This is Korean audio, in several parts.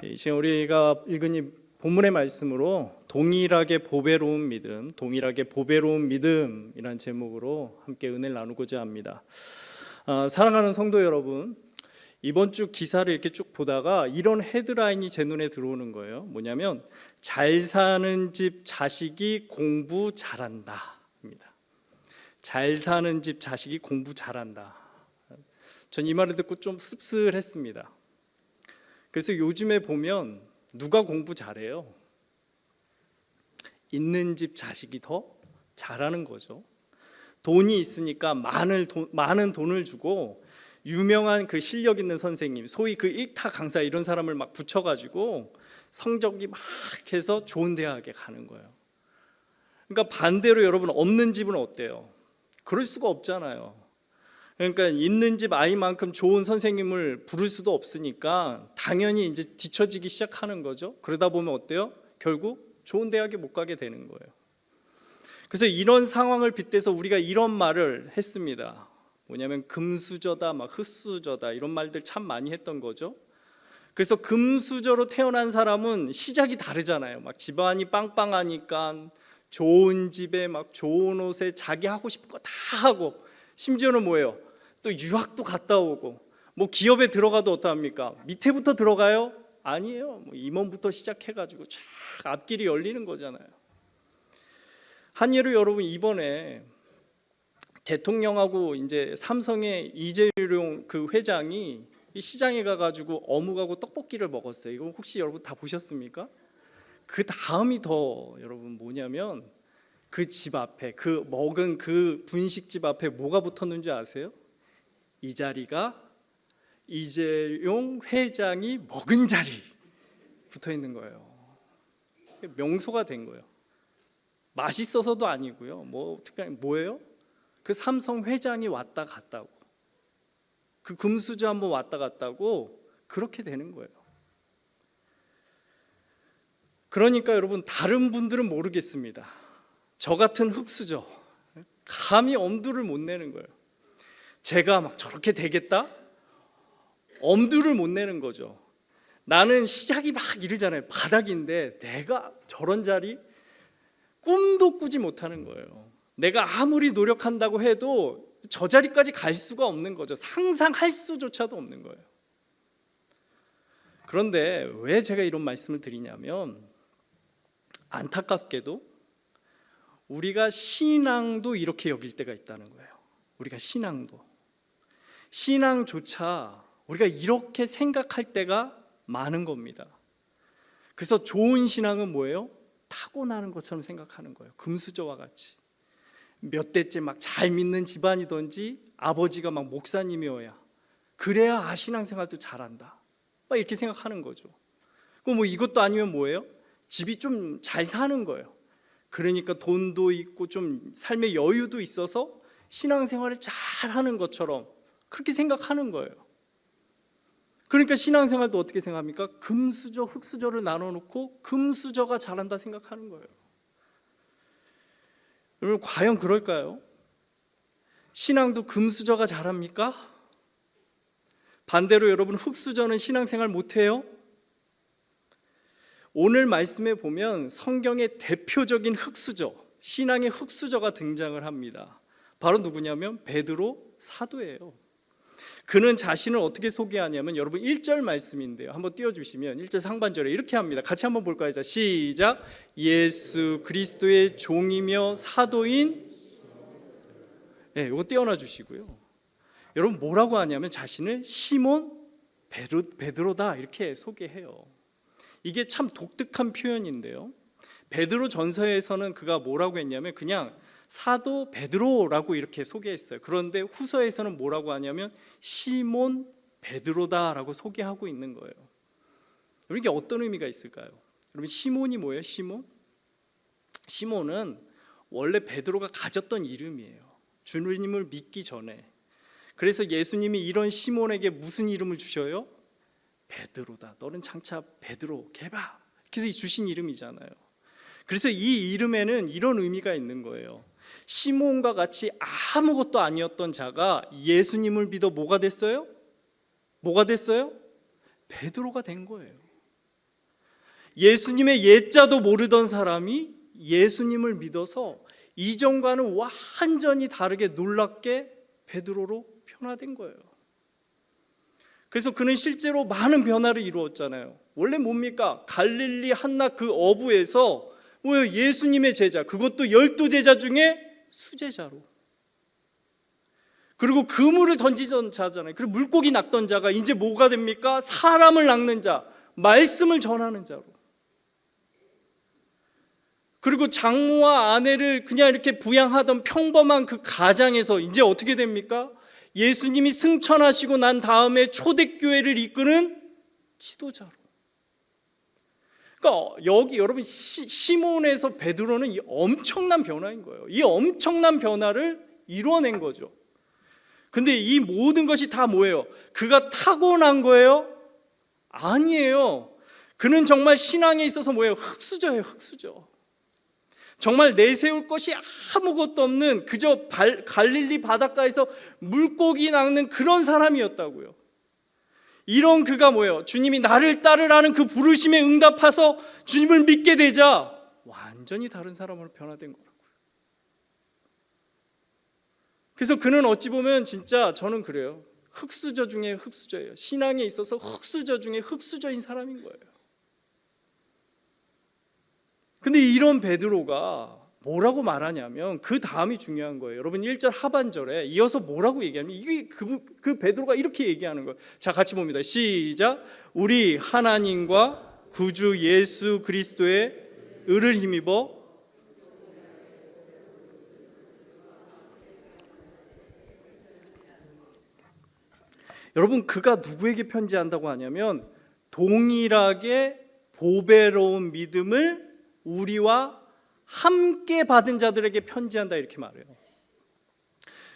지금 우리가 읽은 이 본문의 말씀으로 동일하게 보배로운 믿음, 동일하게 보배로운 믿음이란 제목으로 함께 은혜를 나누고자 합니다. 사랑하는 성도 여러분, 이번 주 기사를 이렇게 쭉 보다가 이런 헤드라인이 제 눈에 들어오는 거예요. 뭐냐면 잘 사는 집 자식이 공부 잘한다 입니다. 잘 사는 집 자식이 공부 잘한다. 전 이 말을 듣고 좀 씁쓸했습니다. 그래서 요즘에 보면 누가 공부 잘해요? 있는 집 자식이 더 잘하는 거죠. 돈이 있으니까 많은 돈을 주고 유명한 그 실력 있는 선생님, 소위 그 일타 강사 이런 사람을 막 붙여가지고 성적이 막 해서 좋은 대학에 가는 거예요. 그러니까 반대로 여러분, 없는 집은 어때요? 그럴 수가 없잖아요. 그러니까 있는 집 아이만큼 좋은 선생님을 부를 수도 없으니까 당연히 이제 뒤처지기 시작하는 거죠. 그러다 보면 어때요? 결국 좋은 대학에 못 가게 되는 거예요. 그래서 이런 상황을 빗대서 우리가 이런 말을 했습니다. 뭐냐면 금수저다, 막 흙수저다, 이런 말들 참 많이 했던 거죠. 그래서 금수저로 태어난 사람은 시작이 다르잖아요. 막 집안이 빵빵하니까 좋은 집에 막 좋은 옷에 자기 하고 싶은 거 다 하고, 심지어는 뭐예요? 또 유학도 갔다 오고, 뭐 기업에 들어가도 어떡합니까? 밑에부터 들어가요? 아니에요. 뭐 임원부터 시작해가지고 쫙 앞길이 열리는 거잖아요. 한 예로 여러분, 이번에 대통령하고 이제 삼성의 이재용 그 회장이 시장에 가가지고 어묵하고 떡볶이를 먹었어요. 이거 혹시 여러분 다 보셨습니까? 그 다음이 더 여러분 뭐냐면, 그 집 앞에, 그 먹은 그 분식집 앞에 뭐가 붙었는지 아세요? 이 자리가 이재용 회장이 먹은 자리 붙어 있는 거예요. 명소가 된 거예요. 맛있어서도 아니고요. 뭐 특별히 뭐예요? 그 삼성 회장이 왔다 갔다고, 그 금수저 한번 왔다 갔다고 그렇게 되는 거예요. 그러니까 여러분, 다른 분들은 모르겠습니다. 저 같은 흙수저 감히 엄두를 못 내는 거예요. 제가 막 저렇게 되겠다? 엄두를 못 내는 거죠. 나는 시작이 막 이러잖아요. 바닥인데 내가 저런 자리 꿈도 꾸지 못하는 거예요. 내가 아무리 노력한다고 해도 저 자리까지 갈 수가 없는 거죠. 상상할 수조차도 없는 거예요. 그런데 왜 제가 이런 말씀을 드리냐면, 안타깝게도 우리가 신앙도 이렇게 여길 때가 있다는 거예요. 우리가 신앙조차 우리가 이렇게 생각할 때가 많은 겁니다. 그래서 좋은 신앙은 뭐예요? 타고나는 것처럼 생각하는 거예요. 금수저와 같이 몇 대째 막 잘 믿는 집안이든지 아버지가 막 목사님이어야, 그래야 신앙생활도 잘한다, 막 이렇게 생각하는 거죠. 그럼 뭐 이것도 아니면 뭐예요? 집이 좀 잘 사는 거예요. 그러니까 돈도 있고 좀 삶의 여유도 있어서 신앙생활을 잘하는 것처럼 그렇게 생각하는 거예요. 그러니까 신앙생활도 어떻게 생각합니까? 금수저, 흙수저를 나눠놓고 금수저가 잘한다 생각하는 거예요. 여러분, 과연 그럴까요? 신앙도 금수저가 잘합니까? 반대로 여러분, 흙수저는 신앙생활 못해요? 오늘 말씀에 보면 성경의 대표적인 흙수저, 신앙의 흙수저가 등장을 합니다. 바로 누구냐면 베드로 사도예요. 그는 자신을 어떻게 소개하냐면, 여러분 1절 말씀인데요. 한번 띄워주시면 1절 상반절에 이렇게 합니다. 같이 한번 볼까요? 자, 시작. 예수 그리스도의 종이며 사도인, 네, 이거 띄워놔 주시고요. 여러분 뭐라고 하냐면 자신을 시몬 베드로다 이렇게 소개해요. 이게 참 독특한 표현인데요. 베드로 전서에서는 그가 뭐라고 했냐면 그냥 사도 베드로라고 이렇게 소개했어요. 그런데 후서에서는 뭐라고 하냐면 시몬 베드로다라고 소개하고 있는 거예요. 이게 어떤 의미가 있을까요? 여러분, 시몬이 뭐예요? 시몬은 원래 베드로가 가졌던 이름이에요. 주님을 믿기 전에. 그래서 예수님이 이런 시몬에게 무슨 이름을 주셔요? 베드로다. 너는 장차 베드로, 개바. 그래서 주신 이름이잖아요. 그래서 이 이름에는 이런 의미가 있는 거예요. 시몬과 같이 아무것도 아니었던 자가 예수님을 믿어 뭐가 됐어요? 베드로가 된 거예요. 예수님의 예자도 모르던 사람이 예수님을 믿어서 이전과는 완전히 다르게 놀랍게 베드로로 변화된 거예요. 그래서 그는 실제로 많은 변화를 이루었잖아요. 원래 뭡니까? 갈릴리 한나 그 어부에서 뭐예요? 예수님의 제자, 그것도 12제자 중에 수제자로. 그리고 그물을 던지던 자잖아요. 그리고 물고기 낚던 자가 이제 뭐가 됩니까? 사람을 낚는 자, 말씀을 전하는 자로. 그리고 장모와 아내를 그냥 이렇게 부양하던 평범한 그 가장에서 이제 어떻게 됩니까? 예수님이 승천하시고 난 다음에 초대교회를 이끄는 지도자로. 그러니까 여기 여러분 시몬에서 베드로는 이 엄청난 변화인 거예요. 이 엄청난 변화를 이루어낸 거죠. 근데 이 모든 것이 다 뭐예요? 그가 타고난 거예요? 아니에요. 그는 정말 신앙에 있어서 뭐예요? 흙수저예요, 흙수저. 정말 내세울 것이 아무것도 없는 그저 갈릴리 바닷가에서 물고기 낚는 그런 사람이었다고요. 이런 그가 뭐예요? 주님이 나를 따르라는 그 부르심에 응답해서 주님을 믿게 되자 완전히 다른 사람으로 변화된 거라고요. 그래서 그는 어찌 보면 진짜 저는 그래요. 흙수저 중에 흙수저예요. 신앙에 있어서 흙수저 중에 흙수저인 사람인 거예요. 근데 이런 베드로가 뭐라고 말하냐면 그 다음이 중요한 거예요. 여러분 1절 하반절에 이어서 뭐라고 얘기하냐면 이게 그 베드로가 이렇게 얘기하는 거예요. 자, 같이 봅니다. 시작. 우리 하나님과 구주 예수 그리스도의 의를 힘입어 여러분 그가 누구에게 편지한다고 하냐면 동일하게 보배로운 믿음을 우리와 함께 받은 자들에게 편지한다 이렇게 말해요.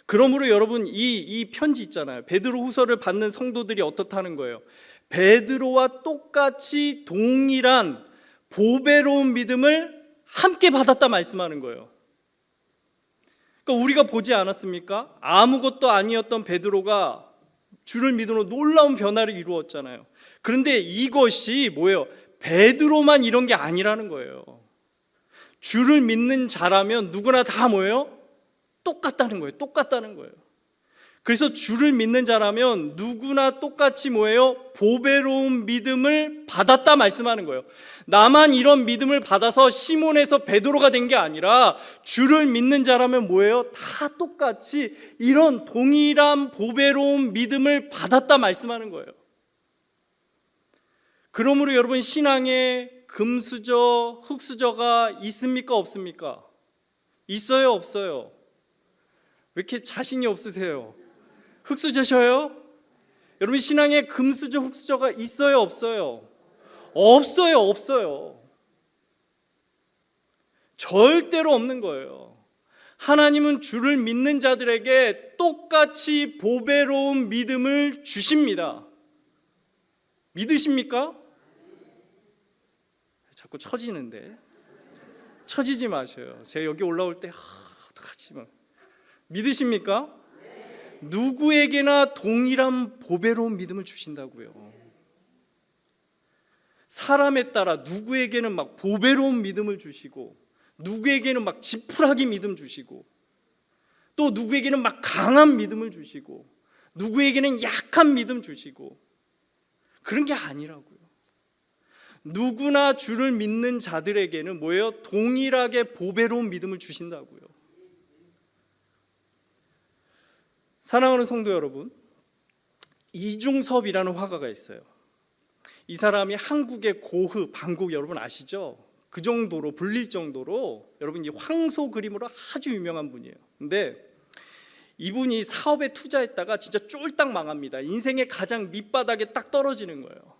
그러므로 여러분 이 편지 있잖아요. 베드로 후서를 받는 성도들이 어떻다는 거예요? 베드로와 똑같이 동일한 보배로운 믿음을 함께 받았다 말씀하는 거예요. 그러니까 우리가 보지 않았습니까? 아무것도 아니었던 베드로가 주를 믿음으로 놀라운 변화를 이루었잖아요. 그런데 이것이 뭐예요? 베드로만 이런 게 아니라는 거예요. 주를 믿는 자라면 누구나 다 뭐예요? 똑같다는 거예요. 똑같다는 거예요. 그래서 주를 믿는 자라면 누구나 똑같이 뭐예요? 보배로운 믿음을 받았다 말씀하는 거예요. 나만 이런 믿음을 받아서 시몬에서 베드로가 된 게 아니라 주를 믿는 자라면 뭐예요? 다 똑같이 이런 동일한 보배로운 믿음을 받았다 말씀하는 거예요. 그러므로 여러분 신앙에 금수저, 흙수저가 있습니까? 없습니까? 있어요? 없어요? 왜 이렇게 자신이 없으세요? 흙수저셔요? 여러분 신앙에 금수저, 흙수저가 있어요? 없어요? 없어요. 없어요. 절대로 없는 거예요. 하나님은 주를 믿는 자들에게 똑같이 보배로운 믿음을 주십니다. 믿으십니까? 자꾸 처지는데 처지지 마셔요. 제가 여기 올라올 때 어떡하지? 믿으십니까? 누구에게나 동일한 보배로운 믿음을 주신다고요. 사람에 따라 누구에게는 막 보배로운 믿음을 주시고 누구에게는 막 지푸라기 믿음 주시고 또 누구에게는 막 강한 믿음을 주시고 누구에게는 약한 믿음 주시고 그런 게 아니라고요. 누구나 주를 믿는 자들에게는 뭐예요? 동일하게 보배로운 믿음을 주신다고요. 사랑하는 성도 여러분, 이중섭이라는 화가가 있어요. 이 사람이 한국의 고흐, 반고흐 여러분 아시죠? 그 정도로 불릴 정도로 여러분 이 황소 그림으로 아주 유명한 분이에요. 근데 이분이 사업에 투자했다가 진짜 쫄딱 망합니다. 인생의 가장 밑바닥에 딱 떨어지는 거예요.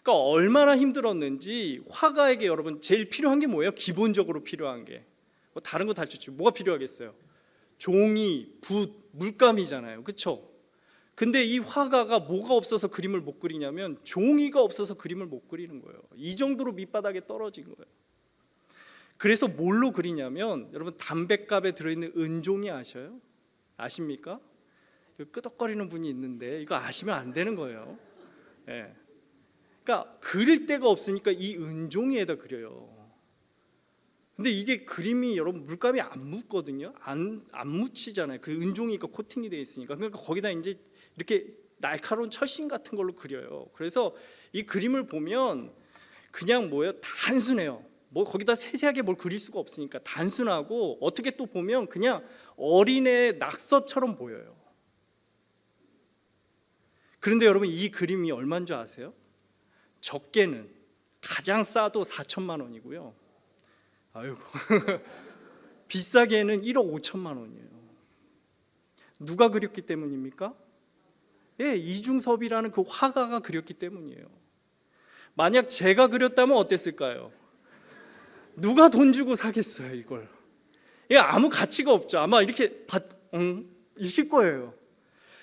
그러니까 얼마나 힘들었는지 화가에게 여러분 제일 필요한 게 뭐예요? 기본적으로 필요한 게 뭐 다른 거 다 좋죠. 뭐가 필요하겠어요? 종이, 붓, 물감이잖아요. 그렇죠? 근데 이 화가가 뭐가 없어서 그림을 못 그리냐면 종이가 없어서 그림을 못 그리는 거예요. 이 정도로 밑바닥에 떨어진 거예요. 그래서 뭘로 그리냐면 여러분 담뱃갑에 들어있는 은종이 아셔요? 아십니까? 끄덕거리는 분이 있는데 이거 아시면 안 되는 거예요. 네. 그러니까 그릴 데가 없으니까 이 은종이에다 그려요. 근데 이게 그림이 여러분 물감이 안 묻거든요. 안 묻히잖아요. 그 은종이가 코팅이 되어 있으니까. 그러니까 거기다 이제 이렇게 날카로운 철심 같은 걸로 그려요. 그래서 이 그림을 보면 그냥 뭐예요? 단순해요. 뭐 거기다 세세하게 뭘 그릴 수가 없으니까 단순하고, 어떻게 또 보면 그냥 어린애 낙서처럼 보여요. 그런데 여러분, 이 그림이 얼마인 줄 아세요? 적게는 가장 싸도 4천만 원이고요. 아이고 비싸게는 1억 5천만 원이에요. 누가 그렸기 때문입니까? 예, 이중섭이라는 그 화가가 그렸기 때문이에요. 만약 제가 그렸다면 어땠을까요? 누가 돈 주고 사겠어요 이걸? 이게 아무 가치가 없죠. 아마 이렇게 이실 거예요.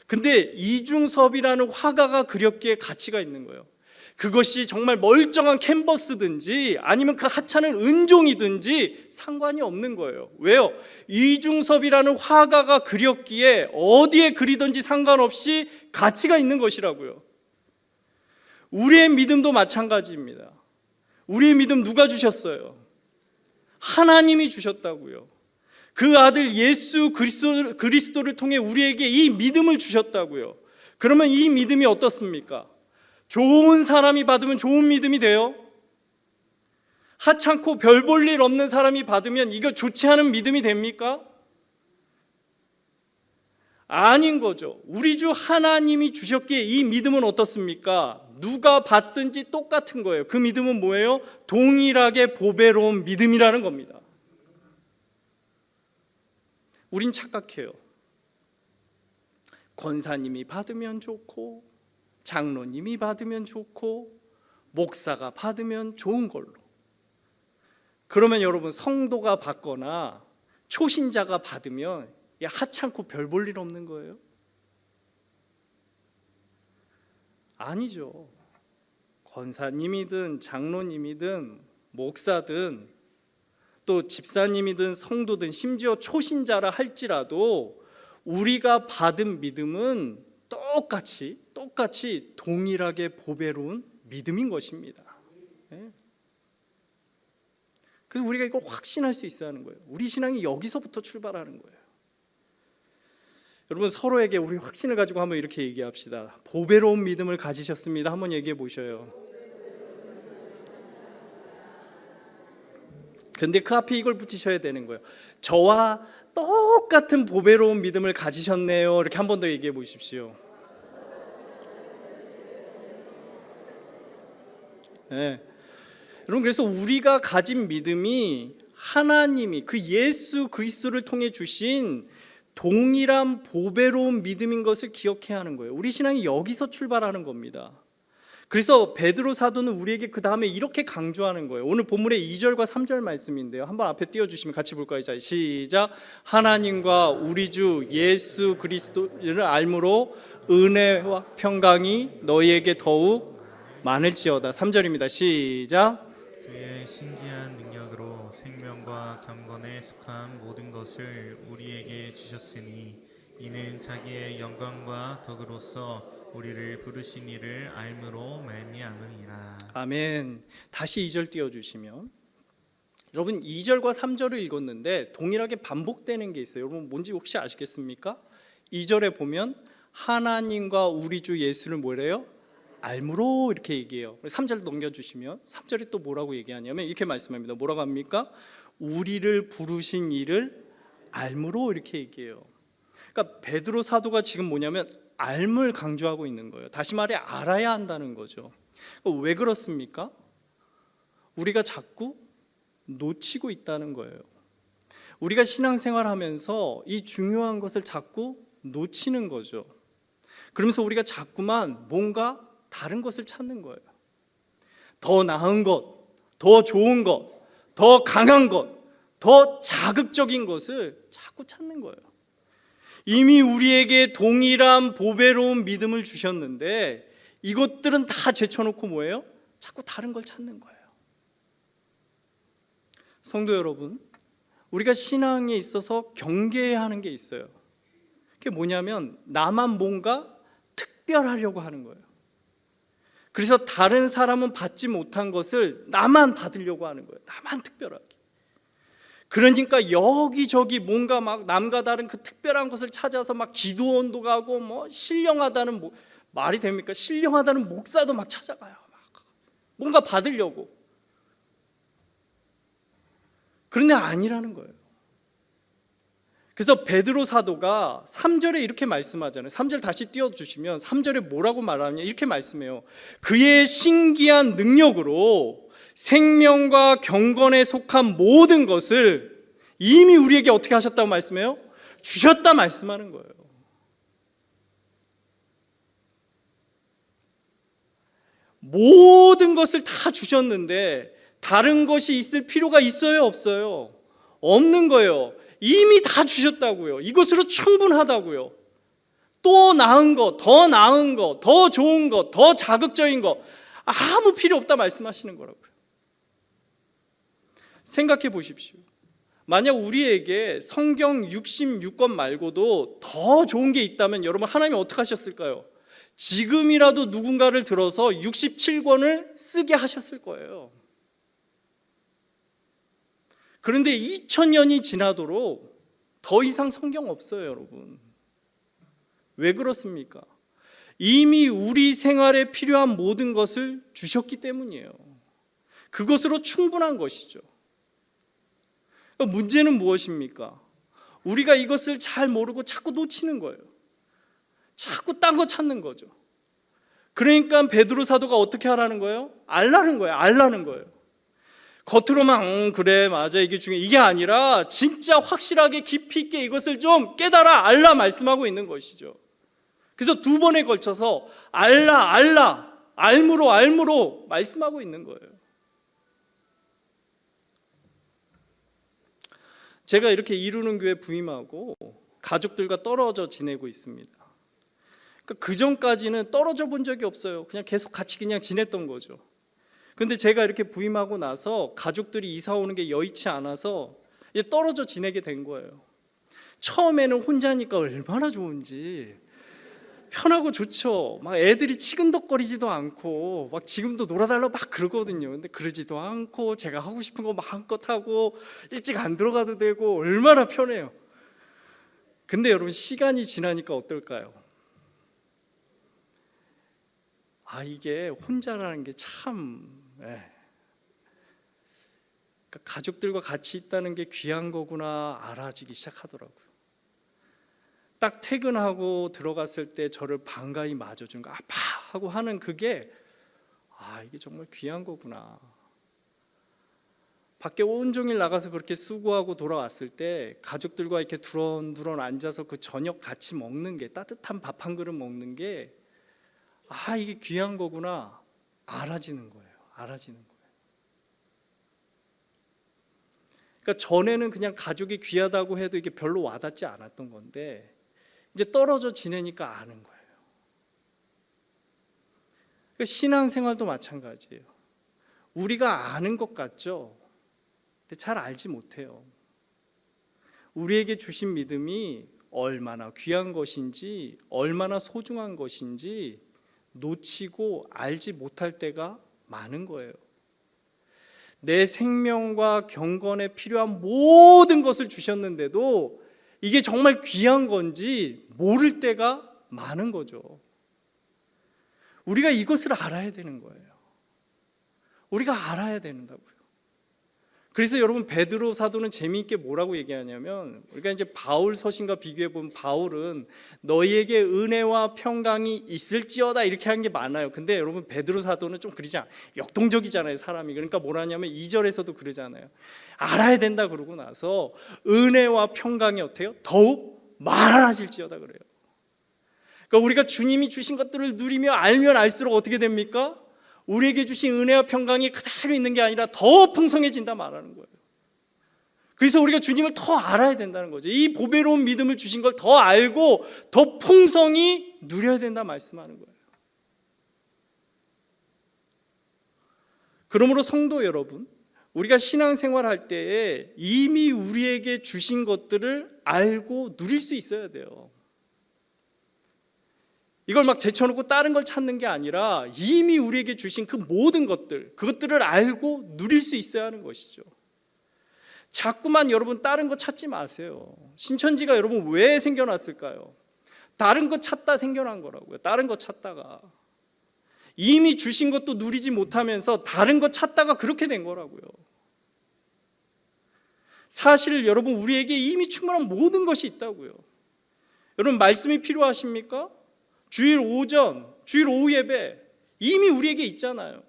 근데 이중섭이라는 화가가 그렸기에 가치가 있는 거예요. 그것이 정말 멀쩡한 캔버스든지 아니면 그 하찮은 은종이든지 상관이 없는 거예요. 왜요? 이중섭이라는 화가가 그렸기에 어디에 그리든지 상관없이 가치가 있는 것이라고요. 우리의 믿음도 마찬가지입니다. 우리의 믿음 누가 주셨어요? 하나님이 주셨다고요. 그 아들 예수 그리스도를 통해 우리에게 이 믿음을 주셨다고요. 그러면 이 믿음이 어떻습니까? 좋은 사람이 받으면 좋은 믿음이 돼요? 하찮고 별 볼 일 없는 사람이 받으면 이거 좋지 않은 믿음이 됩니까? 아닌 거죠. 우리 주 하나님이 주셨기에 이 믿음은 어떻습니까? 누가 받든지 똑같은 거예요. 그 믿음은 뭐예요? 동일하게 보배로운 믿음이라는 겁니다. 우린 착각해요. 권사님이 받으면 좋고, 장로님이 받으면 좋고, 목사가 받으면 좋은 걸로. 그러면 여러분, 성도가 받거나 초신자가 받으면 하찮고 별 볼 일 없는 거예요? 아니죠. 권사님이든 장로님이든 목사든 또 집사님이든 성도든 심지어 초신자라 할지라도 우리가 받은 믿음은 똑같이 동일하게 보배로운 믿음인 것입니다. 그래서 우리가 이걸 확신할 수 있어야 하는 거예요. 우리 신앙이 여기서부터 출발하는 거예요. 여러분, 서로에게 우리 확신을 가지고 한번 이렇게 얘기합시다. 보배로운 믿음을 가지셨습니다. 한번 얘기해 보셔요. 근데 그 앞에 이걸 붙이셔야 되는 거예요. 저와 똑같은 보배로운 믿음을 가지셨네요. 이렇게 한 번 더 얘기해 보십시오. 네. 여러분, 그래서 우리가 가진 믿음이 하나님이 그 예수 그리스도를 통해 주신 동일한 보배로운 믿음인 것을 기억해야 하는 거예요. 우리 신앙이 여기서 출발하는 겁니다. 그래서 베드로 사도는 우리에게 그 다음에 이렇게 강조하는 거예요. 오늘 본문의 2절과 3절 말씀인데요. 한번 앞에 띄워주시면 같이 볼까요? 자, 시작. 하나님과 우리 주 예수 그리스도를 알므로 은혜와 평강이 너희에게 더욱 많을지어다. 3절입니다. 시작. 그의 신기한 능력으로 생명과 경건에 속한 모든 것을 우리에게 주셨으니 이는 자기의 영광과 덕으로서 우리를 부르신 이를 알므로 말미암음이라. 아멘. 다시 2절 띄워주시면, 여러분 2절과 3절을 읽었는데 동일하게 반복되는 게 있어요. 여러분 뭔지 혹시 아시겠습니까? 2절에 보면 하나님과 우리 주 예수를 뭐래요? 알므로 이렇게 얘기해요. 3절 넘겨주시면 3절에 또 뭐라고 얘기하냐면 이렇게 말씀합니다. 뭐라고 합니까? 우리를 부르신 이를 알므로 이렇게 얘기해요. 그러니까 베드로 사도가 지금 뭐냐면 알을 강조하고 있는 거예요. 다시 말해 알아야 한다는 거죠. 왜 그렇습니까? 우리가 자꾸 놓치고 있다는 거예요. 우리가 신앙생활하면서 이 중요한 것을 자꾸 놓치는 거죠. 그러면서 우리가 자꾸만 뭔가 다른 것을 찾는 거예요. 더 나은 것, 더 좋은 것, 더 강한 것, 더 자극적인 것을 자꾸 찾는 거예요. 이미 우리에게 동일한 보배로운 믿음을 주셨는데 이것들은 다 제쳐놓고 뭐예요? 자꾸 다른 걸 찾는 거예요. 성도 여러분, 우리가 신앙에 있어서 경계해야 하는 게 있어요. 그게 뭐냐면 나만 뭔가 특별하려고 하는 거예요. 그래서 다른 사람은 받지 못한 것을 나만 받으려고 하는 거예요. 나만 특별하게. 그러니까 여기저기 뭔가 막 남과 다른 그 특별한 것을 찾아서 막 기도원도 가고 뭐 신령하다는 말이 됩니까? 신령하다는 목사도 막 찾아가요. 막 뭔가 받으려고. 그런데 아니라는 거예요. 그래서 베드로 사도가 3절에 이렇게 말씀하잖아요. 3절 다시 띄워주시면 3절에 뭐라고 말하냐 이렇게 말씀해요. 그의 신기한 능력으로 생명과 경건에 속한 모든 것을 이미 우리에게 어떻게 하셨다고 말씀해요? 주셨다 말씀하는 거예요. 모든 것을 다 주셨는데 다른 것이 있을 필요가 있어요? 없어요? 없는 거예요. 이미 다 주셨다고요. 이것으로 충분하다고요. 또 나은 것, 더 나은 것, 더 좋은 것, 더 자극적인 것 아무 필요 없다 말씀하시는 거라고요. 생각해 보십시오. 만약 우리에게 성경 66권 말고도 더 좋은 게 있다면 여러분 하나님이 어떻게 하셨을까요? 지금이라도 누군가를 들어서 67권을 쓰게 하셨을 거예요. 그런데 2000년이 지나도록 더 이상 성경 없어요, 여러분. 왜 그렇습니까? 이미 우리 생활에 필요한 모든 것을 주셨기 때문이에요. 그것으로 충분한 것이죠. 문제는 무엇입니까? 우리가 이것을 잘 모르고 자꾸 놓치는 거예요. 자꾸 딴 거 찾는 거죠. 그러니까 베드로 사도가 어떻게 하라는 거예요? 알라는 거예요. 알라는 거예요. 겉으로만 그래 맞아 이게 중요해 이게 아니라 진짜 확실하게 깊이 있게 이것을 좀 깨달아 알라 말씀하고 있는 것이죠. 그래서 2번에 걸쳐서 알라 알므로 말씀하고 있는 거예요. 제가 이렇게 이루는 교회 부임하고 가족들과 떨어져 지내고 있습니다. 그 전까지는 떨어져 본 적이 없어요. 그냥 계속 같이 그냥 지냈던 거죠. 근데 제가 이렇게 부임하고 나서 가족들이 이사 오는 게 여의치 않아서 떨어져 지내게 된 거예요. 처음에는 혼자니까 얼마나 좋은지 편하고 좋죠. 막 애들이 치근덕거리지도 않고 막 지금도 놀아달라고 막 그러거든요. 근데 그러지도 않고 제가 하고 싶은 거 마음껏 하고 일찍 안 들어가도 되고 얼마나 편해요. 근데 여러분 시간이 지나니까 어떨까요? 이게 혼자라는 게 참 그러니까 가족들과 같이 있다는 게 귀한 거구나 알아지기 시작하더라고요. 딱 퇴근하고 들어갔을 때 저를 반가이 맞아준 거 아빠 하고 하는 그게 이게 정말 귀한 거구나. 밖에 온종일 나가서 그렇게 수고하고 돌아왔을 때 가족들과 이렇게 두런두런 앉아서 그 저녁 같이 먹는 게 따뜻한 밥 한 그릇 먹는 게 이게 귀한 거구나 알아지는 거예요. 알아지는 거예요. 그러니까 전에는 그냥 가족이 귀하다고 해도 이게 별로 와닿지 않았던 건데 이제 떨어져 지내니까 아는 거예요. 그러니까 신앙생활도 마찬가지예요. 우리가 아는 것 같죠? 근데 잘 알지 못해요. 우리에게 주신 믿음이 얼마나 귀한 것인지 얼마나 소중한 것인지 놓치고 알지 못할 때가 많은 거예요. 내 생명과 경건에 필요한 모든 것을 주셨는데도 이게 정말 귀한 건지 모를 때가 많은 거죠. 우리가 이것을 알아야 되는 거예요. 우리가 알아야 된다고요. 그래서 여러분 베드로 사도는 재미있게 뭐라고 얘기하냐면 우리가 이제 바울 서신과 비교해 보면 바울은 너희에게 은혜와 평강이 있을지어다 이렇게 한 게 많아요. 근데 여러분 베드로 사도는 좀 그러지 않아요. 역동적이잖아요, 사람이. 그러니까 뭐라냐면 2절에서도 그러잖아요. 알아야 된다 그러고 나서 은혜와 평강이 어때요? 더욱 많아질지어다 그래요. 그러니까 우리가 주님이 주신 것들을 누리며 알면 알수록 어떻게 됩니까? 우리에게 주신 은혜와 평강이 그대로 있는 게 아니라 더 풍성해진다 말하는 거예요. 그래서 우리가 주님을 더 알아야 된다는 거죠. 이 보배로운 믿음을 주신 걸 더 알고 더 풍성히 누려야 된다 말씀하는 거예요. 그러므로 성도 여러분, 우리가 신앙생활할 때에 이미 우리에게 주신 것들을 알고 누릴 수 있어야 돼요. 이걸 막 제쳐놓고 다른 걸 찾는 게 아니라 이미 우리에게 주신 그 모든 것들, 그것들을 알고 누릴 수 있어야 하는 것이죠. 자꾸만 여러분 다른 거 찾지 마세요. 신천지가 여러분 왜 생겨났을까요? 다른 거 찾다 생겨난 거라고요. 다른 거 찾다가 이미 주신 것도 누리지 못하면서 다른 거 찾다가 그렇게 된 거라고요. 사실 여러분 우리에게 이미 충분한 모든 것이 있다고요. 여러분 말씀이 필요하십니까? 주일 오전, 주일 오후 예배 이미 우리에게 있잖아요.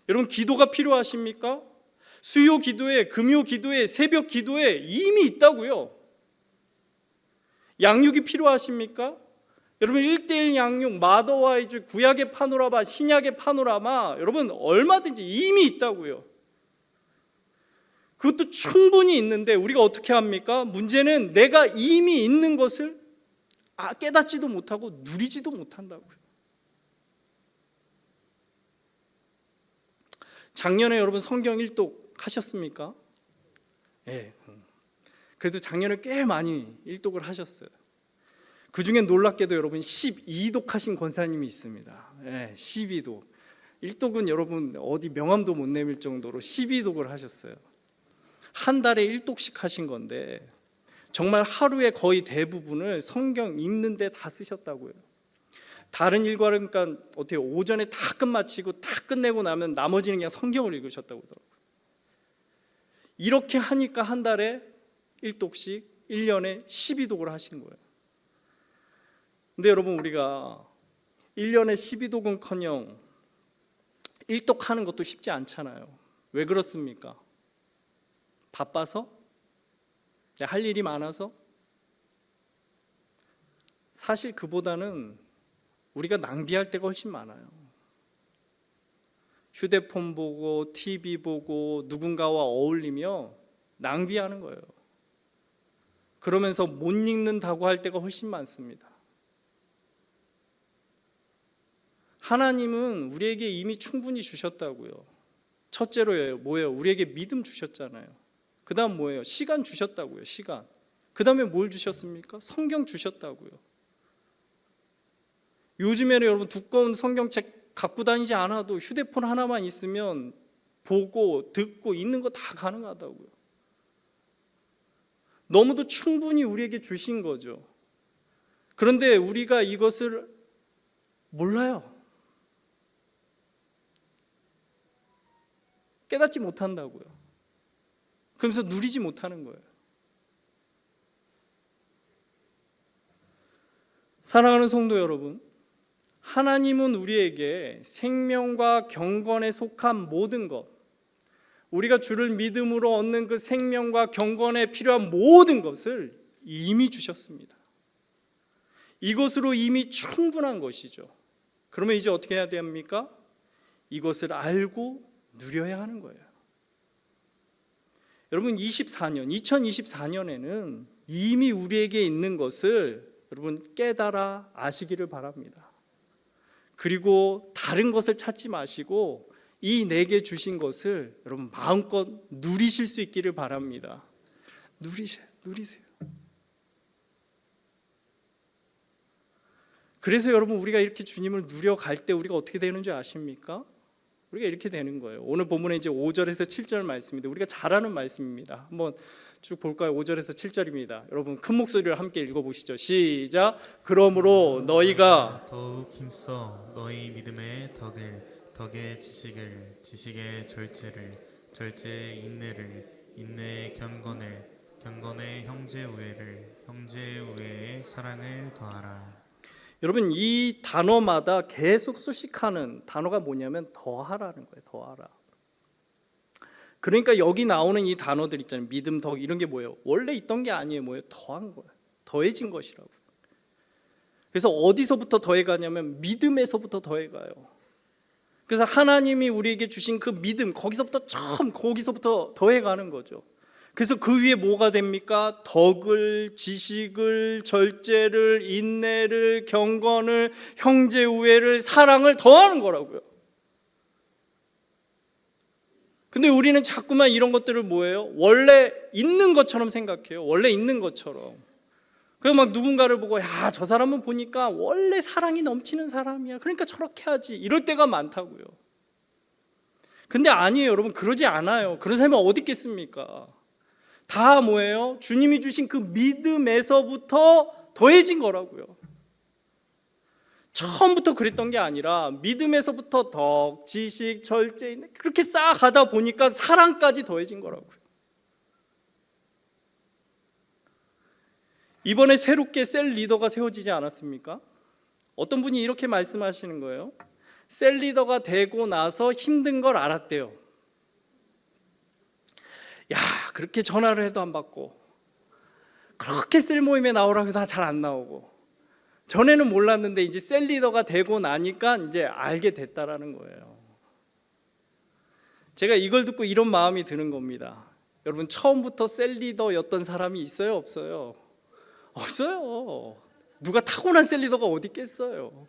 여러분 기도가 필요하십니까? 수요 기도회, 금요 기도회, 새벽 기도회 이미 있다고요. 양육이 필요하십니까? 여러분 1:1 양육, 마더와이즈, 구약의 파노라마, 신약의 파노라마 여러분 얼마든지 이미 있다고요. 그것도 충분히 있는데 우리가 어떻게 합니까? 문제는 내가 이미 있는 것을 깨닫지도 못하고 누리지도 못한다고요. 작년에 여러분 성경 일독 하셨습니까? 예. 그래도 작년에 꽤 많이 일독을 하셨어요. 그 중에 놀랍게도 여러분 12독 하신 권사님이 있습니다. 예, 12독. 일독은 여러분 어디 명함도 못 내밀 정도로 12독을 하셨어요. 한 달에 1독씩 하신 건데 정말 하루에 거의 대부분을 성경 읽는데 다 쓰셨다고요. 다른 일과는 그러니까 어떻게 오전에 다 끝마치고 다 끝내고 나면 나머지는 그냥 성경을 읽으셨다고 하더라고요. 이렇게 하니까 한 달에 1독씩 1년에 12독을 하신 거예요. 근데 여러분 우리가 1년에 12독은커녕 1독 하는 것도 쉽지 않잖아요. 왜 그렇습니까? 바빠서? 할 일이 많아서? 사실 그보다는 우리가 낭비할 때가 훨씬 많아요. 휴대폰 보고 TV 보고 누군가와 어울리며 낭비하는 거예요. 그러면서 못 읽는다고 할 때가 훨씬 많습니다. 하나님은 우리에게 이미 충분히 주셨다고요. 첫째로 뭐예요? 우리에게 믿음 주셨잖아요. 그 다음 뭐예요? 시간 주셨다고요. 시간. 그 다음에 뭘 주셨습니까? 성경 주셨다고요. 요즘에는 여러분 두꺼운 성경책 갖고 다니지 않아도 휴대폰 하나만 있으면 보고 듣고 읽는 거 다 가능하다고요. 너무도 충분히 우리에게 주신 거죠. 그런데 우리가 이것을 몰라요. 깨닫지 못한다고요. 그러면서 누리지 못하는 거예요. 사랑하는 성도 여러분, 하나님은 우리에게 생명과 경건에 속한 모든 것, 우리가 주를 믿음으로 얻는 그 생명과 경건에 필요한 모든 것을 이미 주셨습니다. 이것으로 이미 충분한 것이죠. 그러면 이제 어떻게 해야 됩니까? 이것을 알고 누려야 하는 거예요. 여러분 2024년에는 이미 우리에게 있는 것을 여러분 깨달아 아시기를 바랍니다. 그리고 다른 것을 찾지 마시고 이 내게 주신 것을 여러분 마음껏 누리실 수 있기를 바랍니다. 누리세요. 그래서 여러분 우리가 이렇게 주님을 누려갈 때 우리가 어떻게 되는 줄 아십니까? 우리가 이렇게 되는 거예요. 오늘 본문에 이제 5절에서 7절 말씀인데 우리가 잘 아는 말씀입니다. 한번 쭉 볼까요? 5절에서 7절입니다. 여러분 큰 목소리로 함께 읽어보시죠. 시작. 그러므로 너희가 더욱 힘써 너희 믿음의 덕의 지식의 절제의 인내의 경건의 형제 우애의 사랑을 더하라. 여러분 이 단어마다 계속 수식하는 단어가 뭐냐면 더하라는 거예요. 더하라. 그러니까 여기 나오는 이 단어들 있잖아요. 믿음, 덕 이런 게 뭐예요? 원래 있던 게 아니에요. 뭐예요? 더한 거예요. 더해진 것이라고. 그래서 어디서부터 더해가냐면 믿음에서부터 더해가요. 그래서 하나님이 우리에게 주신 그 믿음 거기서부터 더해가는 거죠. 그래서 그 위에 뭐가 됩니까? 덕을, 지식을, 절제를, 인내를, 경건을, 형제 우애를, 사랑을 더하는 거라고요. 근데 우리는 자꾸만 이런 것들을 뭐예요? 원래 있는 것처럼 생각해요. 원래 있는 것처럼. 그래서 막 누군가를 보고 야, 저 사람은 보니까 원래 사랑이 넘치는 사람이야. 그러니까 저렇게 하지. 이럴 때가 많다고요. 근데 아니에요, 여러분. 그러지 않아요. 그런 사람이 어디 있겠습니까? 다 뭐예요? 주님이 주신 그 믿음에서부터 더해진 거라고요. 처음부터 그랬던 게 아니라 믿음에서부터 덕, 지식, 절제 그렇게 쌓아가다 보니까 사랑까지 더해진 거라고요. 이번에 새롭게 셀 리더가 세워지지 않았습니까? 어떤 분이 이렇게 말씀하시는 거예요. 셀 리더가 되고 나서 힘든 걸 알았대요. 야, 그렇게 전화를 해도 안 받고 그렇게 셀 모임에 나오라고 해도 잘 안 나오고 전에는 몰랐는데 이제 셀 리더가 되고 나니까 이제 알게 됐다라는 거예요. 제가 이걸 듣고 이런 마음이 드는 겁니다. 여러분, 처음부터 셀 리더였던 사람이 있어요, 없어요? 없어요. 누가 타고난 셀 리더가 어디 있겠어요?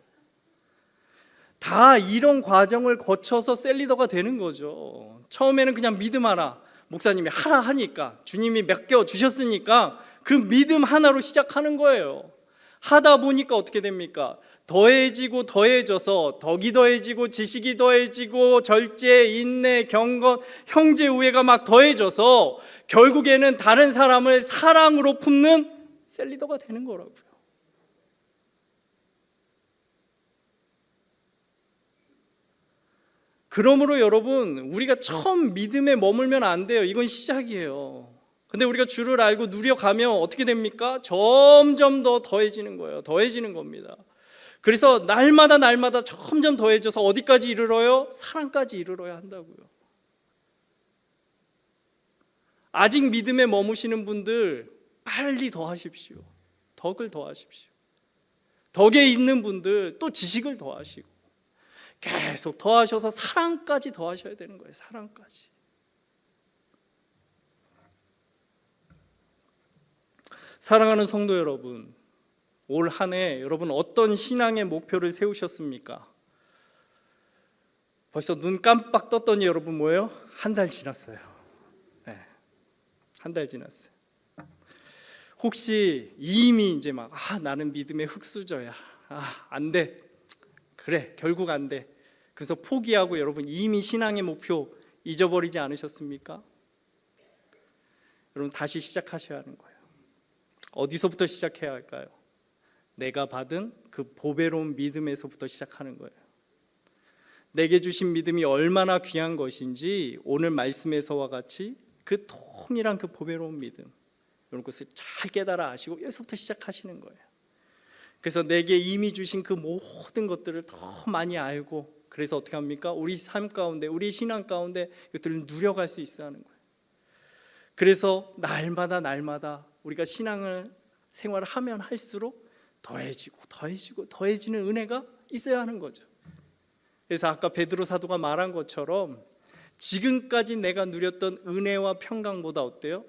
다 이런 과정을 거쳐서 셀 리더가 되는 거죠. 처음에는 그냥 믿음 하나, 목사님이 하라 하니까, 주님이 맡겨 주셨으니까 그 믿음 하나로 시작하는 거예요. 하다 보니까 어떻게 됩니까? 더해지고 더해져서 덕이 더해지고 지식이 더해지고 절제, 인내, 경건, 형제 우애가 막 더해져서 결국에는 다른 사람을 사랑으로 품는 셀 리더가 되는 거라고요. 그러므로 여러분, 우리가 처음 믿음에 머물면 안 돼요. 이건 시작이에요. 근데 우리가 주를 알고 누려가면 어떻게 됩니까? 점점 더 더해지는 거예요. 더해지는 겁니다. 그래서 날마다 점점 더해져서 어디까지 이르러요? 사랑까지 이르러야 한다고요. 아직 믿음에 머무시는 분들 빨리 더하십시오. 덕을 더하십시오. 덕에 있는 분들 또 지식을 더하시고 계속 더하셔서 사랑까지 더하셔야 되는 거예요. 사랑까지. 사랑하는 성도 여러분, 올 한 해 여러분 어떤 신앙의 목표를 세우셨습니까? 벌써 눈 깜빡 떴더니 여러분 뭐예요? 한 달 지났어요. 네, 한 달 지났어요. 혹시 이미 이제 막 나는 믿음의 흙수저야. 안 돼. 그래, 결국 안 돼. 그래서 포기하고 여러분 이미 신앙의 목표 잊어버리지 않으셨습니까? 여러분 다시 시작하셔야 하는 거예요. 어디서부터 시작해야 할까요? 내가 받은 그 보배로운 믿음에서부터 시작하는 거예요. 내게 주신 믿음이 얼마나 귀한 것인지 오늘 말씀에서와 같이 그 통일한 그 보배로운 믿음, 이런 것을 잘 깨달아 아시고 여기서부터 시작하시는 거예요. 그래서 내게 이미 주신 그 모든 것들을 더 많이 알고, 그래서 어떻게 합니까? 우리 삶 가운데, 우리 신앙 가운데 이것들을 누려갈 수 있어야 하는 거예요. 그래서 날마다 우리가 신앙을 생활을 하면 할수록 더해지는 은혜가 있어야 하는 거죠. 그래서 아까 베드로 사도가 말한 것처럼 지금까지 내가 누렸던 은혜와 평강보다 어때요?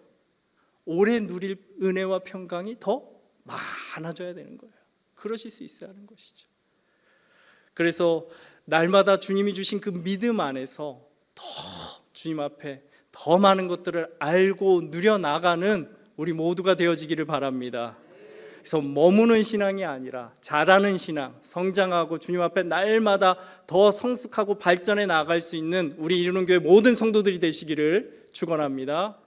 오래 누릴 은혜와 평강이 더 많아져야 되는 거예요. 그러실 수 있어야 하는 것이죠. 그래서 날마다 주님이 주신 그 믿음 안에서 더 주님 앞에 더 많은 것들을 알고 누려나가는 우리 모두가 되어지기를 바랍니다. 그래서 머무는 신앙이 아니라 자라는 신앙, 성장하고 주님 앞에 날마다 더 성숙하고 발전해 나갈 수 있는 우리 이루는 교회 모든 성도들이 되시기를 축원합니다.